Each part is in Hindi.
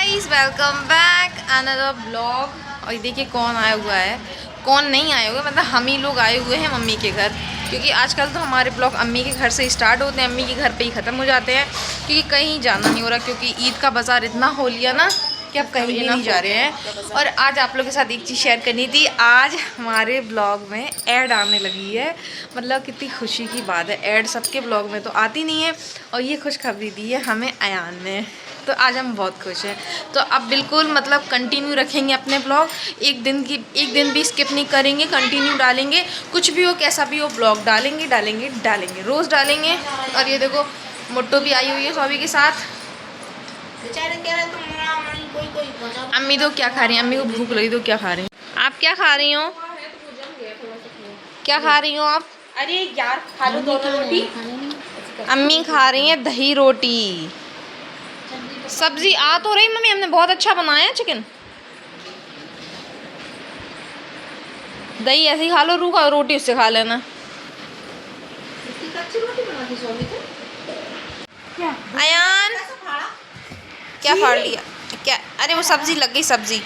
Guys, welcome back another blog. और देखिए कौन आया हुआ है, कौन नहीं आया हुआ, मतलब हम ही लोग आए हुए हैं मम्मी के घर। क्योंकि आजकल तो हमारे ब्लॉग अम्मी के घर से स्टार्ट होते हैं, अम्मी के घर पे ही ख़त्म हो जाते हैं। क्योंकि कहीं जाना नहीं हो रहा, क्योंकि ईद का बाज़ार इतना हो लिया ना कि अब कहीं भी नहीं जा रहे हैं। और आज आप लोगों के साथ एक चीज़ शेयर करनी थी। आज हमारे ब्लॉग में ऐड आने लगी है। मतलब कितनी खुशी की बात है, ऐड सबके ब्लॉग में तो आती नहीं है, और ये खुशखबरी दी है हमें अयान ने। तो आज हम बहुत खुश हैं। तो अब बिल्कुल मतलब कंटिन्यू रखेंगे अपने ब्लॉग, एक दिन भी स्किप नहीं करेंगे, कंटिन्यू डालेंगे। कुछ भी हो, कैसा भी हो, ब्लॉग डालेंगे रोज़ डालेंगे। और ये देखो मुट्टू भी आई हुई है सौवी के साथ। अम्मी तो क्या खा रही हैं, अम्मी को भूख लगी तो क्या खा रही हैं। आप क्या खा रही हो, क्या खा रही हो आप? अरे यार खा लो दोनों रोटी। अम्मी खा रही हैं दही रोटी। सब्जी आ तो रही मम्मी, हमने बहुत अच्छा बनाया है चिकन। दही ऐसे ही खा लो, रूखा रोटी उससे खा लेना। अयान क्या फाड़ लिया क्या? अरे वो सब्जी लग गई, सब्जी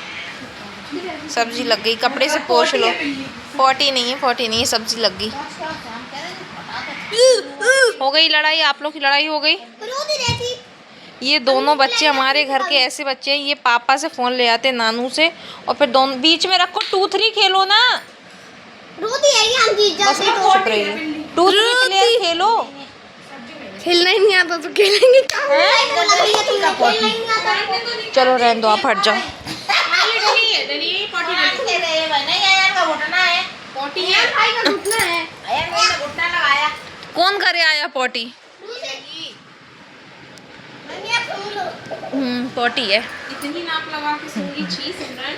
लग गई, कपड़े से पोंछ लो। पोटी नहीं है, सब्जी लग गई। हो गई लड़ाई, आप लोग की लड़ाई हो गई। ये दोनों बच्चे हमारे घर के ऐसे बच्चे हैं, ये पापा से फ़ोन ले आते नानू से, और फिर दोनों बीच में रखो। 2-3 खेलो ना, बस चुप रहिए। 2-3 प्लेयर खेलो। खेलना ही नहीं आता तो खेलेंगे क्या? चलो रहने दो, आप हट जाओ। कौन करे आया पोटी? पोटी है। इतनी नाप लगा के सूंगी छी सिमरन।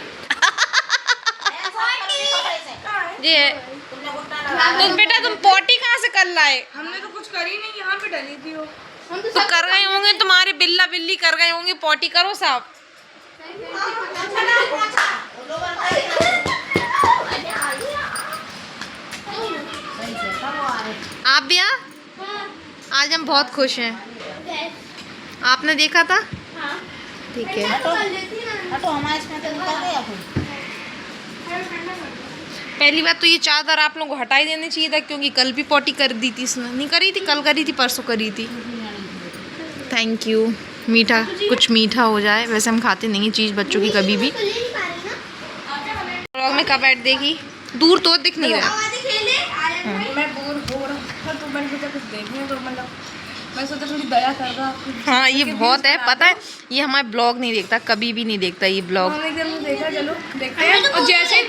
ये तुम बेटा, तुम पोटी कहाँ से कर लाए? हमने तो कुछ करी नहीं, यहाँ पे डली थी वो। तो कर गए होंगे तुम्हारे बिल्ला बिल्ली कर गए होंगे, पोटी करो साहब। आप भी आ? आज हम बहुत खुश हैं। आपने देखा था? ठीक है। पहली बात तो ये चादर आप लोगों को हटा ही देनी चाहिए था, क्योंकि कल भी पोटी कर दी थी इसने। नहीं करी थी, कल करी थी, परसों करी थी। Thank you. मीठा, कुछ मीठा हो जाए। वैसे हम खाते नहीं चीज़ बच्चों की कभी भी। ब्लॉग में कब ऐड देखी? दूर तो दिख नहीं रहा। मैं बोर हो रहा था तो मैंने सोचा कुछ देखने, तो मतलब मैं सोचा थोड़ी दया कर रहा। हाँ ये बहुत है, पता है ये हमारे ब्लॉग नहीं देखता, कभी भी नहीं देखता ये ब्लॉग। हमने एकदम देखा, चलो देखते हैं। और जैसे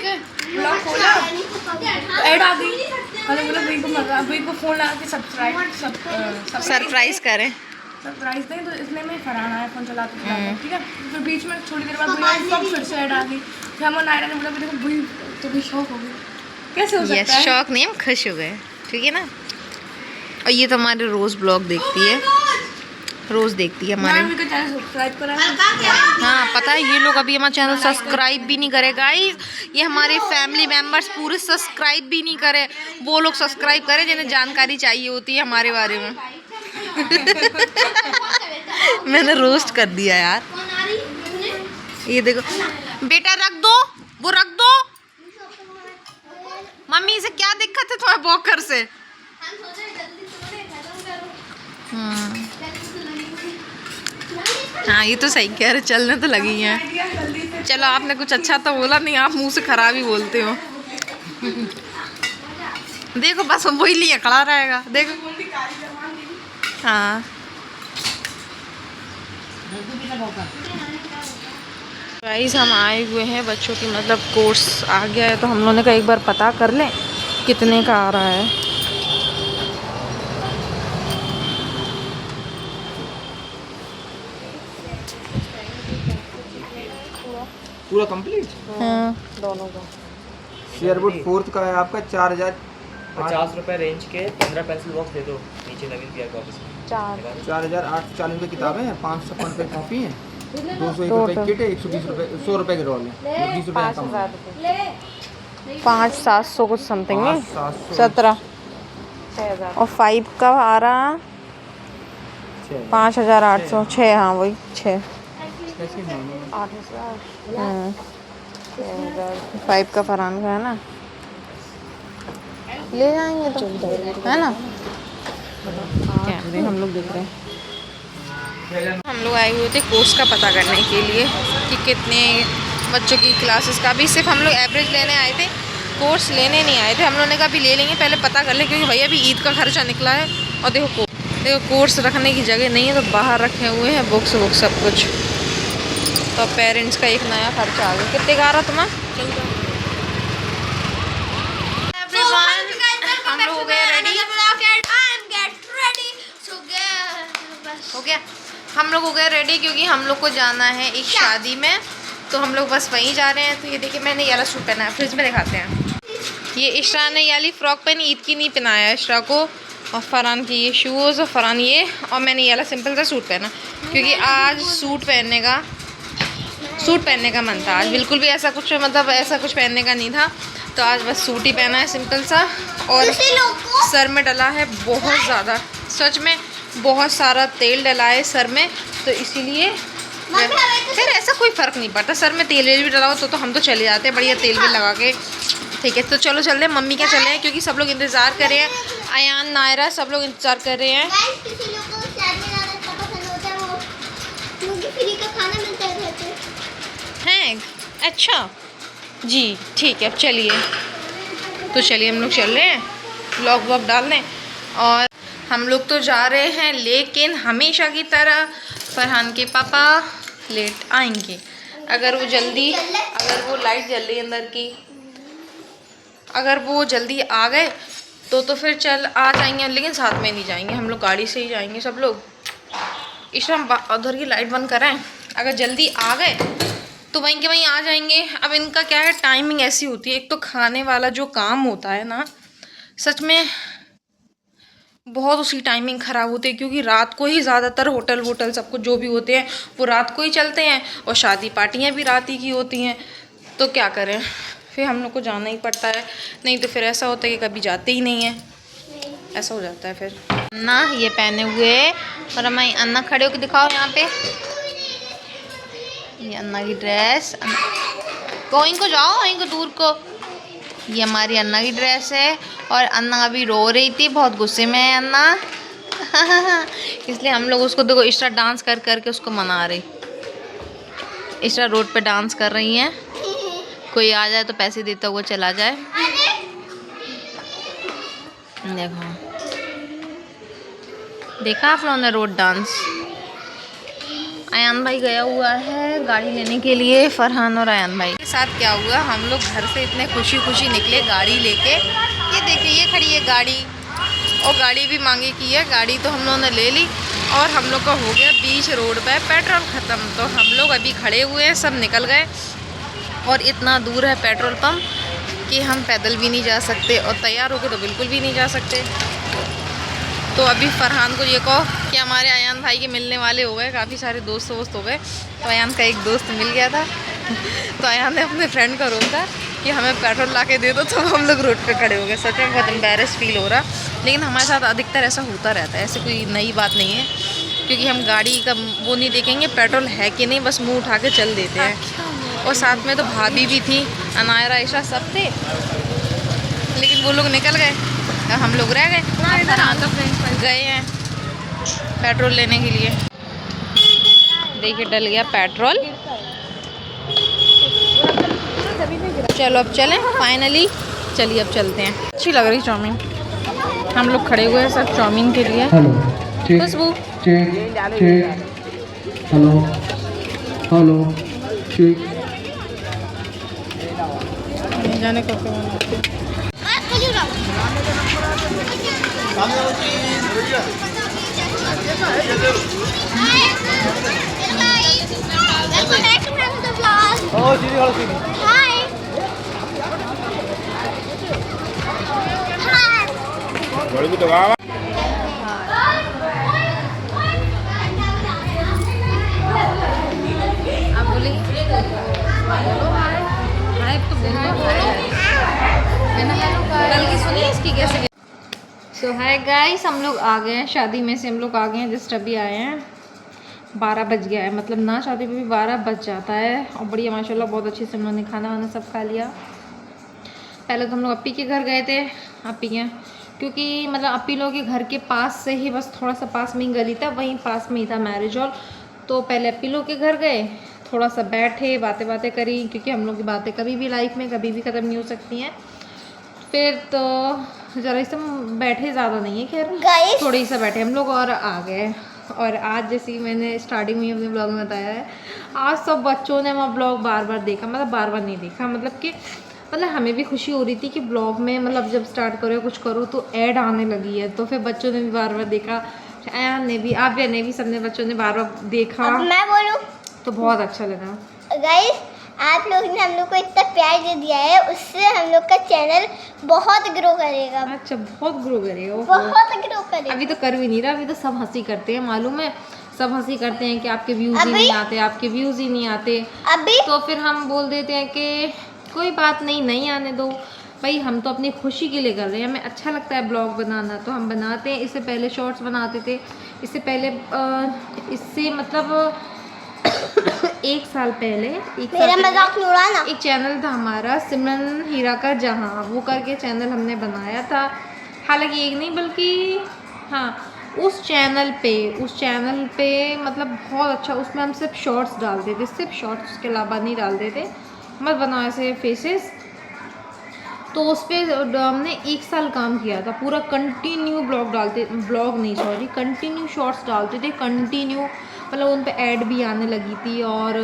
ब्लॉग खोला तो ऐड आ गई। हमने बोला भाई को फ़ोन लगा के सरप्राइज करें। सरप्राइज दें, तो इसलिए मैं फरहान आया फ़ोन चलाते, ठीक है। फिर बीच में थोड़ी देर बाद सब फिर से ऐड आ गई। फिर हम नायरा ने बोला देखो भाई, तो भी शौक हो गई। कैसे हो सकता है? शौक नहीं, हम खुश हो गए, ठीक है ना। और ये तो हमारे रोज़ ब्लॉग देखती है, रोज़ देखती है हमारे। चैनल सब्सक्राइब करा। हाँ पता है, ये लोग अभी हमारा चैनल सब्सक्राइब भी नहीं करे गाइस। ये हमारे फैमिली मेम्बर्स पूरे सब्सक्राइब भी नहीं करे। वो लोग सब्सक्राइब करें जिन्हें जानकारी चाहिए होती है हमारे बारे में। मैंने रोस्ट कर दिया यार। ये देखो बेटा, रख दो वो, रख दो। मम्मी से क्या दिक्कत है तुम्हारे बॉकर से? हाँ ये तो सही कह रहे, चलने तो लगी हैं। चलो आपने कुछ अच्छा तो बोला नहीं, आप मुंह से खराब ही बोलते हो। देखो बस वही लिए खड़ा रहेगा, देखो। हाँ गाइस, हम आए हुए हैं, बच्चों की मतलब कोर्स आ गया है, तो हम लोगों ने कहा एक बार पता कर लें कितने का आ रहा है। पूरा कंप्लीट? हाँ दोनों का। शेयरवुड 4th का है आपका 4050 रुपए रेंज के 15 पेंसिल बॉक्स दे दो नीचे नवीन पीआर कॉपीज में। 4840 रुपये किताबें हैं, 500 रुपये कॉपी है, 201 रुपये किट है, 120 रुपये 100 रुपये के रोल है, 20 रुपये कम। 5-700 कुछ समथिंग में, 17 6000। और 5 का आ रहा 5800, 6। हाँ वही 6। कैसे मालूम? 8,000 5 का फरहान का है ना, ले जाएंगे तो है ना। कैमरे हम लोग देख रहे हैं। हम लोग आए हुए थे कोर्स का पता करने के लिए कि कितने बच्चों की क्लासेस का, भी सिर्फ हम लोग एवरेज लेने आए थे, कोर्स लेने नहीं आए थे। हम लोगों ने कहा भी ले लेंगे, पहले पता कर लें, क्योंकि भैया भी ईद का खर्चा निकला है। और देखो कोर्स रखने की जगह नहीं है तो बाहर रखे हुए हैं बुक्स सब कुछ। तो पेरेंट्स का एक नया खर्चा आ गया। कितने का आ रहा तुम्हारा? हम लोग हो गए रेडी, हो गया हम लोग हो गए रेडी, क्योंकि हम लोग को जाना है एक शादी में, तो हम लोग बस वहीं जा रहे हैं। तो ये देखिए मैंने ये वाला सूट पहना है, फ्रिज में दिखाते हैं। ये इशरा ने ये वाली फ्रॉक पहनी, ईद की नहीं पहनाया इशरा को, और फरहान की ये शूज़, और फरहान ये, और मैंने ये वाला सिंपल सा सूट पहना, क्योंकि आज सूट पहनने का मन था। आज बिल्कुल भी ऐसा कुछ ऐसा कुछ पहनने का नहीं था, तो आज बस सूट ही पहना है सिंपल सा। और सर में डला है बहुत ज़्यादा, सच में बहुत सारा तेल डला है सर में, तो इसीलिए फिर ऐसा कोई फ़र्क नहीं पड़ता। सर में तेल भी डला हो तो हम तो चले जाते हैं बढ़िया तेल भी लगा के। ठीक है, तो चलो चलते हैं। मम्मी क्या चले हैं, क्योंकि सब लोग इंतज़ार कर रहे हैं, अयान नायरा सब लोग इंतज़ार कर रहे हैं। हैं अच्छा जी, ठीक है, अब चलिए। तो चलिए हम लोग चल रहे हैं, व्लॉग डालने। और हम लोग तो जा रहे हैं, लेकिन हमेशा की तरह फरहान के पापा लेट आएंगे। अगर वो लाइट जल रही है अंदर की, अगर वो जल्दी आ गए तो फिर आ जाएंगे, लेकिन साथ में नहीं जाएंगे, हम लोग गाड़ी से ही जाएंगे सब लोग। इस उधर की लाइट बंद कराएं, अगर जल्दी आ गए तो वहीं के वहीं आ जाएंगे। अब इनका क्या है, टाइमिंग ऐसी होती है, एक तो खाने वाला जो काम होता है ना, सच में बहुत उसकी टाइमिंग ख़राब होती है, क्योंकि रात को ही ज़्यादातर होटल सब कुछ जो भी होते हैं वो रात को ही चलते हैं, और शादी पार्टियाँ भी रात ही की होती हैं। तो क्या करें, फिर हम लोग को जाना ही पड़ता है, नहीं तो फिर ऐसा होता है कि कभी जाते ही नहीं हैं, ऐसा हो जाता है फिर ना। ये पहने हुए और हमारी अन्ना खड़े होकर दिखाओ यहाँ पे, ये अन्ना की ड्रेस, वहीं को जाओ, वहीं को दूर को। ये हमारी अन्ना की ड्रेस है, और अन्ना अभी रो रही थी, बहुत गुस्से में है अन्ना इसलिए हम लोग उसको देखो इस तरह डांस कर करके उसको मना रही। इस तरह रोड पे डांस कर रही हैं, कोई आ जाए तो पैसे देता हुआ चला जाए। देखा आप लोगों ने रोड डांस। अयान भाई गया हुआ है गाड़ी लेने के लिए, फरहान और अयान भाई के साथ क्या हुआ, हम लोग घर से इतने खुशी निकले गाड़ी लेके। ये देखिए ये खड़ी है गाड़ी, और गाड़ी भी मांगी की है, गाड़ी तो हम लोगों ने ले ली, और हम लोग का हो गया बीच रोड पे पेट्रोल ख़त्म। तो हम लोग अभी खड़े हुए हैं, सब निकल गए, और इतना दूर है पेट्रोल पम्प कि हम पैदल भी नहीं जा सकते, और तैयार होकर तो बिल्कुल भी नहीं जा सकते। तो अभी फरहान को ये कहो कि हमारे अयान भाई के मिलने वाले हो गए, काफ़ी सारे दोस्त हो गए। तो अयान का एक दोस्त मिल गया था तो अयान ने अपने फ्रेंड को रोका कि हमें पेट्रोल ला के दे दो, तो हम लोग रोड पे खड़े हो गए। सच में बहुत एम्बेरस फील हो रहा, लेकिन हमारे साथ अधिकतर ऐसा होता रहता है, ऐसे कोई नई बात नहीं है, क्योंकि हम गाड़ी का वो नहीं देखेंगे पेट्रोल है कि नहीं, बस मुँह उठा के चल देते हैं। और साथ में तो भाभी भी थी, अनायरा ईशा सब थे, लेकिन वो लोग निकल गए, हम लोग रह गए। फरहान तो फ्रेंड्स गए हैं पेट्रोल लेने के लिए। देखिए डल गया पेट्रोल। चलो अब चलें फाइनली, चलिए अब चलते हैं। अच्छी लग रही चाउमीन, हम लोग खड़े हुए हैं सब चाउमीन के लिए। खुशबू हेलो ठीक जाने को आप बोली कल की सुनिए इसकी कैसे। सो हाय गाइस, हम लोग आ गए हैं शादी में से, हम लोग आ गए हैं, जस्ट अभी आए हैं। 12 बज गया है, मतलब ना चाहते हुए भी 12 बज जाता है। और बढ़िया माशाल्लाह बहुत अच्छे से हम लोगों ने खाना वाना सब खा लिया। पहले तो हम लोग अपी के घर गए थे, अपी के, क्योंकि मतलब अपी लोग के घर के पास से ही बस थोड़ा सा पास में ही गली था, वहीं पास में ही था मैरिज हॉल। तो पहले अपी लोग के घर गए, थोड़ा सा बैठे, बातें बातें करी, क्योंकि हम लोग की बातें कभी भी लाइफ में कभी भी ख़त्म नहीं हो सकती हैं। फिर तो ज़रा सा बैठे, ज़्यादा नहीं है खैर, थोड़ी सा बैठे हम लोग और आ गए। और आज जैसे मैंने स्टार्टिंग में अपने ब्लॉग में बताया है, आज सब बच्चों ने हमारा ब्लॉग बार बार देखा, मतलब बार बार नहीं देखा, मतलब कि मतलब हमें भी खुशी हो रही थी कि ब्लॉग में मतलब जब स्टार्ट करो कुछ करो तो ऐड आने लगी है, तो फिर बच्चों ने भी बार बार देखा, अयान ने भी, आप ने भी, सबने बच्चों ने बार बार देखा। अब मैं बोलूं तो बहुत अच्छा लगा। गाइस, आप लोग ने हम लोग को इतना प्यार जो दिया है, उससे हम लोग का चैनल बहुत ग्रो करेगा। अच्छा, बहुत ग्रो करेगा, बहुत ग्रो करेगा। अभी तो कर भी नहीं रहा, अभी तो सब हंसी करते हैं, मालूम है, सब हंसी करते हैं कि आपके व्यूज़ ही नहीं आते, आपके व्यूज़ ही नहीं आते। अभी तो फिर हम बोल देते हैं कि कोई बात नहीं, नहीं आने दो भाई, हम तो अपनी खुशी के लिए कर रहे हैं, हमें अच्छा लगता है ब्लॉग बनाना तो हम बनाते हैं। इससे पहले शॉर्ट्स बनाते थे, इससे पहले इससे मतलब 1 साल पहले, मेरा मजाक नहीं उड़ाना। एक चैनल था हमारा सिमरन हीरा का जहां, वो करके चैनल हमने बनाया था। हालांकि एक नहीं बल्कि हाँ, उस चैनल पे मतलब बहुत अच्छा, उसमें हम सिर्फ शॉर्ट्स डालते थे, सिर्फ शॉर्ट्स, उसके अलावा नहीं डालते थे, मत बनाओ ऐसे फेसेस। तो उस पर हमने 1 साल काम किया था, पूरा कंटिन्यू कंटिन्यू शॉर्ट्स डालते थे, कंटिन्यू, मतलब उन पे ऐड भी आने लगी थी और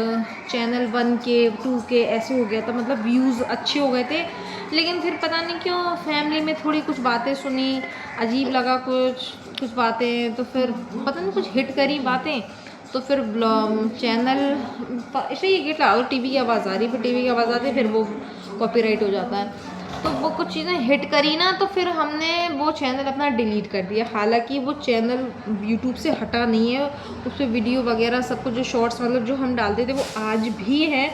चैनल 1K 2K ऐसे हो गया था, मतलब व्यूज़ अच्छे हो गए थे। लेकिन फिर पता नहीं क्यों फैमिली में थोड़ी कुछ बातें सुनी, अजीब लगा कुछ बातें, तो फिर पता नहीं कुछ हिट करी बातें, तो फिर चैनल ऐसे ही गेट लगाओ, टीवी की आवाज़ आ रही, फिर टीवी की आवाज़ आती है, फिर वो कॉपीराइट हो जाता है। तो वो कुछ चीज़ें हिट करी ना, तो फिर हमने वो चैनल अपना डिलीट कर दिया। हालांकि वो चैनल यूट्यूब से हटा नहीं है, उस पर वीडियो वगैरह सब कुछ जो शॉर्ट्स मतलब जो हम डालते थे वो आज भी है,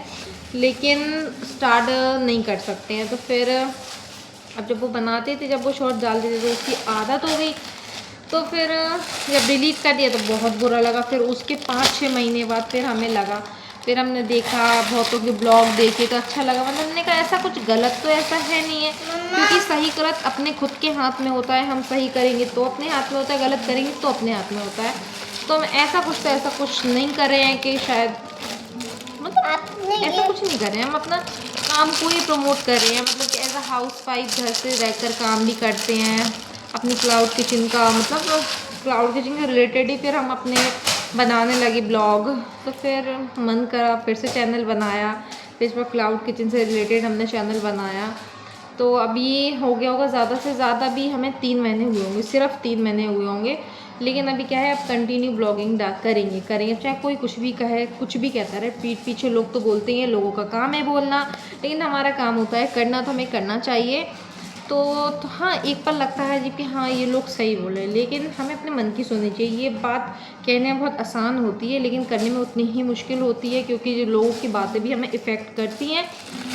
लेकिन स्टार्ट नहीं कर सकते हैं। तो फिर अब जब वो बनाते थे, जब वो शॉर्ट्स डालते थे तो उसकी आदत हो गई, तो फिर जब डिलीट कर दिया तो बहुत बुरा लगा। फिर उसके 5-6 महीने बाद फिर हमें लगा, फिर हमने देखा, बहुतों के ब्लॉग देखे तो अच्छा लगा, मतलब हमने कहा ऐसा कुछ गलत तो ऐसा है नहीं है, क्योंकि सही गलत अपने खुद के हाथ में होता है, हम सही करेंगे तो अपने हाथ में होता है, गलत करेंगे तो अपने हाथ में होता है। तो हम ऐसा कुछ नहीं कर रहे हैं कि शायद मतलब ऐसा कुछ नहीं कर रहे हैं, हम अपना काम को ही प्रमोट कर रहे हैं, मतलब कि एज अ हाउस वाइफ घर से रहकर काम भी करते हैं, अपनी क्लाउड किचन का मतलब क्लाउड किचन के रिलेटेड ही फिर हम अपने बनाने लगे ब्लॉग। तो फिर मन करा, फिर से चैनल बनाया, फिर इस पर क्लाउड किचन से रिलेटेड हमने चैनल बनाया। तो अभी हो गया होगा ज़्यादा से ज़्यादा, अभी हमें 3 महीने हुए होंगे, सिर्फ 3 महीने हुए होंगे। लेकिन अभी क्या है, अब कंटिन्यू ब्लॉगिंग करेंगे, चाहे कोई कुछ भी कहे, कुछ भी कहता रहे, पीठ पीछे लोग तो बोलते हैं, लोगों का काम है बोलना, लेकिन हमारा काम होता है करना, तो हमें करना चाहिए। तो हाँ, एक पल लगता है जी कि हाँ ये लोग सही बोल रहे हैं, लेकिन हमें अपने मन की सुननी चाहिए। ये बात कहने में बहुत आसान होती है, लेकिन करने में उतनी ही मुश्किल होती है, क्योंकि जो लोगों की बातें भी हमें इफ़ेक्ट करती हैं।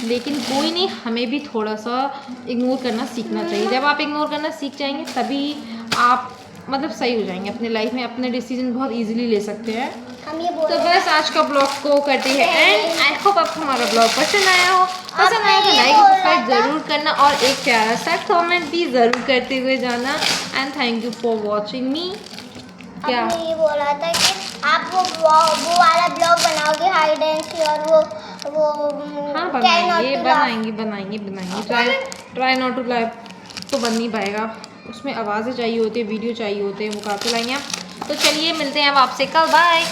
लेकिन कोई नहीं, हमें भी थोड़ा सा इग्नोर करना सीखना चाहिए। जब आप इग्नोर करना सीख जाएंगे तभी आप मतलब सही हो जाएंगे अपने लाइफ में, अपने डिसीजन बहुत ईजिली ले सकते हैं। तो बस आज का ब्लॉग को करते हैं एंड। आई होप आपको हमारा ब्लॉग पसंद आया हो, पसंद आया तो लाइक सब्सक्राइब ज़रूर करना और एक प्यारा सा कमेंट भी ज़रूर करते हुए जाना। And thank you for watching मी। क्या ये बोल रहा था कि आप वो वाला ब्लॉग बनाओगे, हाइड एंड सीक, और वो हाँ बनाएंगे ट्राई नॉट टू लाइफ तो बन नहीं पाएगा, उसमें आवाज़ें चाहिए होती है, वीडियो चाहिए होते हैं, वो कहाँ से लाएंगे आप। तो चलिए मिलते हैं अब आपसे कल, बाय।